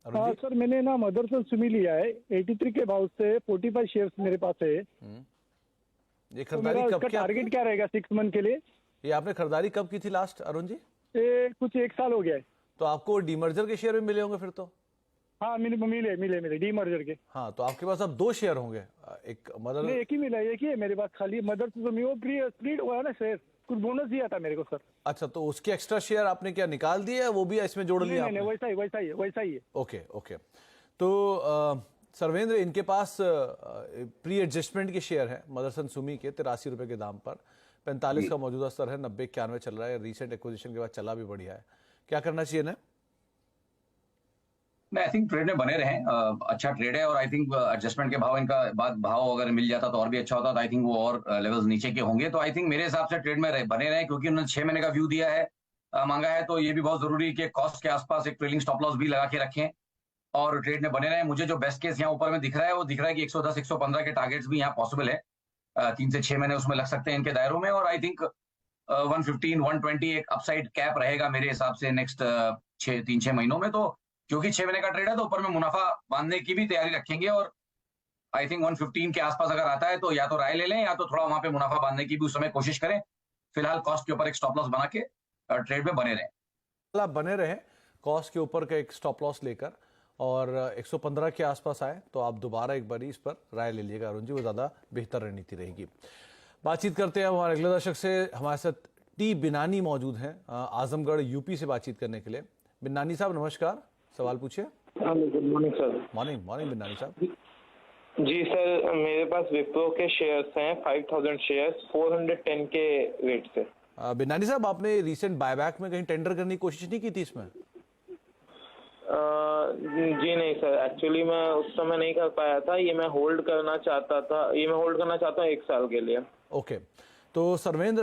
अरुण हाँ जी। सर, मैंने ना मदरसन सुमी लिया है 83 के भाव से, 45 शेयर्स मेरे पास है। ये तो खरीदारी मेरा कब इसका की आपने? टारगेट क्या रहेगा 6 मंथ के लिए? ये आपने खरीदारी कब की थी लास्ट, अरुण जी? ये कुछ 1 साल हो गया है। तो आपको डीमर्जर के शेयर भी मिले होंगे फिर तो। हाँ मिले मिले मिले डीमर्जर के। हाँ, तो आपके पास अब 2 शेयर होंगे, एक मदर। नहीं, एक ही मिला है, एक ही है मेरे पास खाली मदरसन सुमी। वो स्प्लिट हुआ है ना शेयर, कुछ बोनस दिया था मेरे को सर। अच्छा, तो उसके एक्स्ट्रा शेयर आपने क्या निकाल दिए, वो भी इसमें जोड़ नहीं लिया नहीं नहीं, आपने? वैसा ही वैसा ही है, वैसा ही है। Okay okay. तो सर्वेंद्र, इनके पास प्री एडजस्टमेंट के शेयर है मदरसन सुमी के 83 रुपए के दाम पर। 45 का मौजूदा स्तर है, 90-91 चल रहा है। रिसेंट एक्विजिशन के बाद चला भी बढ़िया है। क्या करना चाहिए ना? मैं आई थिंक ट्रेड में बने रहे। अच्छा ट्रेड है और आई थिंक एडजस्टमेंट के भाव इनका बाद भाव अगर मिल जाता तो और भी अच्छा होता। तो आई थिंक वो और लेवल्स नीचे के होंगे। तो आई थिंक मेरे हिसाब से ट्रेड में बने रहे, क्योंकि उन्होंने 6 महीने का व्यू दिया है, मांगा है। तो ये भी बहुत जरूरी है कि कॉस्ट के आसपास एक ट्रेलिंग स्टॉप लॉस भी लगा के रखें और ट्रेड में बने रहे। मुझे जो बेस्ट केस यहाँ ऊपर में दिख रहा है वो दिख रहा है कि 110 115 के टारगेट्स भी यहाँ पॉसिबल है। 3 से 6 महीने उसमें लग सकते हैं इनके दायरों में। और आई थिंक 115 120 एक अपसाइड कैप रहेगा मेरे हिसाब से नेक्स्ट 3-6 महीनों में। तो क्योंकि 6 महीने का ट्रेड है तो ऊपर में मुनाफा बांधने की भी तैयारी रखेंगे। और आई थिंक 115 के आसपास अगर आता है तो या तो राय ले लें या तो थोड़ा वहां पे मुनाफा बांधने की भी उस समय कोशिश करें। फिलहाल कॉस्ट के ऊपर एक स्टॉप लॉस बना के ट्रेड में बने रहें। आप बने रहे कॉस्ट के ऊपर का एक स्टॉप लॉस लेकर, और 115 के आसपास आए तो आप दोबारा एक बार इस पर राय ले लीजिएगा अरुण जी, वो ज्यादा बेहतर रणनीति रहेगी। बातचीत करते हैं हमारे अगले दर्शक से। हमारे साथ टी बिनानी मौजूद हैं, आजमगढ़ यूपी से बातचीत करने के लिए। बिनानी साहब नमस्कार, सवाल पूछिए। Good morning sir. Morning morning Binani साहब। जी सर, मेरे पास विप्रो के शेयर्स हैं 5000 शेयर्स 410 के रेट से। बिनानी साहब, आपने रिसेंट बायबैक में कहीं टेंडर करने की कोशिश नहीं की थी इसमें? जी नहीं सर, एक्चुअली मैं उस समय नहीं कर पाया था। ये मैं होल्ड करना चाहता था, ये मैं होल्ड करना चाहता हूँ 1 साल के लिए। ओके। तो सर्वेंद्र,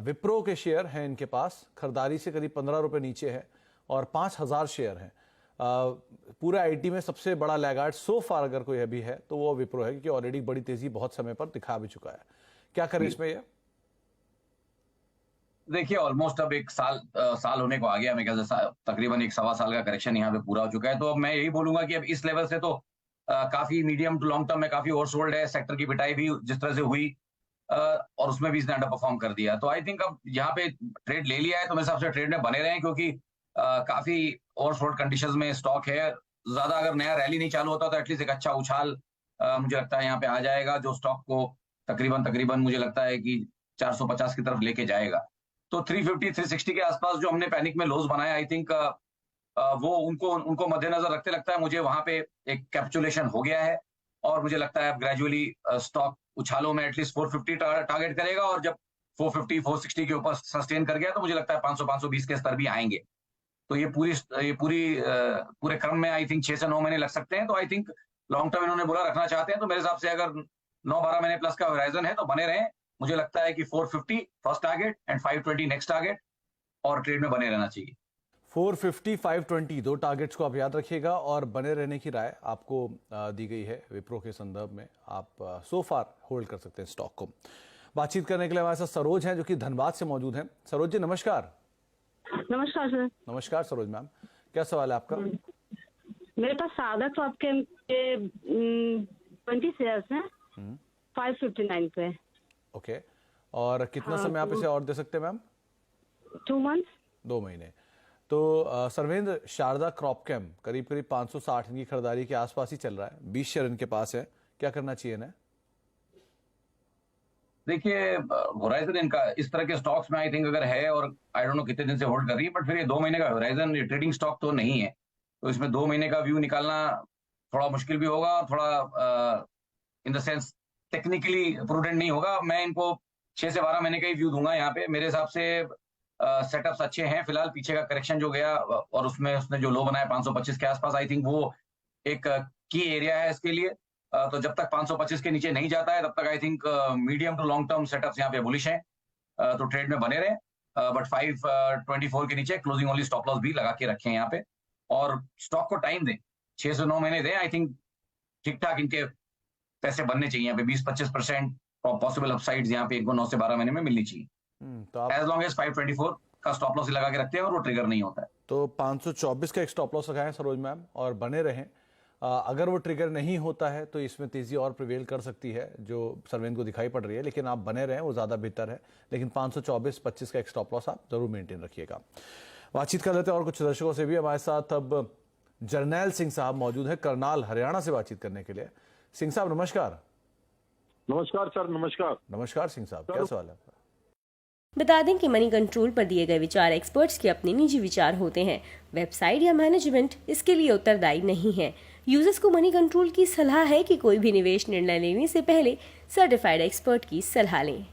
विप्रो के शेयर हैं इनके पास, खरीदारी से करीब 15 रुपए नीचे है और 5000 शेयर हैं। पूरा आईटी में सबसे बड़ा लैगार्ड सो फार अगर कोई अभी है तो वो विप्रो है, क्योंकि ऑलरेडी बड़ी तेजी बहुत समय पर दिखा भी चुका है। क्या करें इसमें? ये देखिए ऑलमोस्ट अब 1 साल होने को आ गया। मैं कहता तकरीबन 1-1.25 साल का करेक्शन यहाँ पे पूरा हो चुका है। तो अब मैं यही बोलूंगा कि अब इस लेवल से तो काफी मीडियम टू लॉन्ग टर्म में काफी ओवरसोल्ड है। सेक्टर की पिटाई भी जिस तरह से हुई और उसमें भी इसने अंडर परफॉर्म कर दिया। तो आई थिंक अब यहाँ पे ट्रेड ले लिया है तो मेरे हिसाब से ट्रेड में बने रहे, क्योंकि काफी ओवरसोल्ड कंडीशंस में स्टॉक है। ज्यादा अगर नया रैली नहीं चालू होता तो एटलीस्ट एक अच्छा उछाल मुझे लगता है यहाँ पे आ जाएगा, जो स्टॉक को तकरीबन मुझे लगता है कि 450 की तरफ लेके जाएगा। तो 350 360 के आसपास जो हमने पैनिक में लोज बनाया, आई थिंक वो उनको मद्देनजर रखते लगता है मुझे वहां पे एक कैप्चुलेशन हो गया है। और मुझे लगता है अब ग्रेजुअली स्टॉक उछालों में एटलीस्ट 450 टारगेट करेगा। और जब 450 460 के ऊपर सस्टेन कर गया तो मुझे लगता है 500 520 के स्तर भी आएंगे। तो ये पूरे क्रम में आई थिंक 6 से 9 महीने लग सकते हैं। तो आई थिंक लॉन्ग टर्म इन्होंने बोला रखना चाहते हैं, तो मेरे हिसाब से अगर 9-12 महीने प्लस का होराइजन है तो बने रहे। मुझे लगता है कि 450 first target and 520 next target, और ट्रेड में बने रहना चाहिए। 450 520 दो टारगेट्स को आप याद रखिएगा और बने रहने की राय आपको दी गई है विप्रो के संदर्भ में। आप सो फार होल्ड कर सकते हैं स्टॉक को। बातचीत करने के लिए हमारे साथ सरोज हैं जो कि धनबाद से मौजूद हैं। सरोज जी नमस्कार। नमस्कार सर। नमस्कार सरोज मैम, क्या सवाल है आपका? मेरे पास सादा क्रॉप के 20 शेयर्स हैं 559 पे। ओके, और कितना समय आप इसे और दे सकते हैं मैम? 2 मंथ्स। 2 महीने। तो सर्वेंद्र, शारदा क्रॉपकेम करीब 560 की खरीदारी के आसपास ही चल रहा है, 20 शेयर इनके पास है। क्या करना चाहिए ना? देखिए होराइजन इनका इस तरह के स्टॉक्स में आई थिंक अगर है, और आई डोंट नो कितने दिन से होल्ड कर रही है, बट फिर ये 2 महीने का होराइजन ट्रेडिंग स्टॉक तो नहीं है। तो इसमें 2 महीने का व्यू निकालना थोड़ा मुश्किल भी होगा और थोड़ा in the sense technically prudent नहीं होगा। मैं इनको 6 से 12 महीने का ही व्यू दूंगा यहाँ पे। मेरे हिसाब से सेटअप्स अच्छे हैं। फिलहाल पीछे का करेक्शन जो गया और उसमें उसने जो लो बनाया 525 के आसपास, आई थिंक वो एक की एरिया है इसके लिए। तो जब तक 525 के नीचे नहीं जाता है तब तक I think medium to long term setups यहाँ पे बुलिश हैं। तो ट्रेड में बने रहे, बट 524 के नीचे क्लोजिंग ओनली स्टॉप लॉस भी लगा के रखें यहाँ पे। और स्टॉक को टाइम दें, 6 से 9 महीने दें। आई थिंक ठीक ठाक इनके पैसे बनने चाहिए यहाँ पे। 20-25% पॉसिबल अपसाइड्स यहाँ पे इनको 9 से 12 महीने में मिलनी चाहिए। तो आप एज लॉन्ग एज 524 का स्टॉप लॉस लगा के रखते हैं और वो ट्रिगर नहीं होता है। तो 524 का एक स्टॉप लॉस लगाएं सरोज मैम और बने रहें। अगर वो ट्रिगर नहीं होता है तो इसमें तेजी और प्रिवेल कर सकती है जो सरवेंद को दिखाई पड़ रही है, लेकिन आप बने रहें, वो ज़्यादा बेहतर है। लेकिन 524-25 का एक स्टॉप लॉस आप जरूर मेंटेन रखिएगा। बातचीत कर लेते हैं और कुछ दर्शकों से भी। हमारे साथ अब जरनैल सिंह साहब मौजूद है करनाल हरियाणा से बातचीत करने के लिए। सिंह साहब नमस्कार। नमस्कार सर, नमस्कार। नमस्कार सिंह साहब, क्या सवाल है आपका? बता दें कि मनी कंट्रोल पर दिए गए विचार एक्सपर्ट्स के अपने निजी विचार होते हैं। वेबसाइट या मैनेजमेंट इसके लिए उत्तरदायी नहीं है। यूजर्स को मनी कंट्रोल की सलाह है कि कोई भी निवेश निर्णय लेने से पहले सर्टिफाइड एक्सपर्ट की सलाह लें।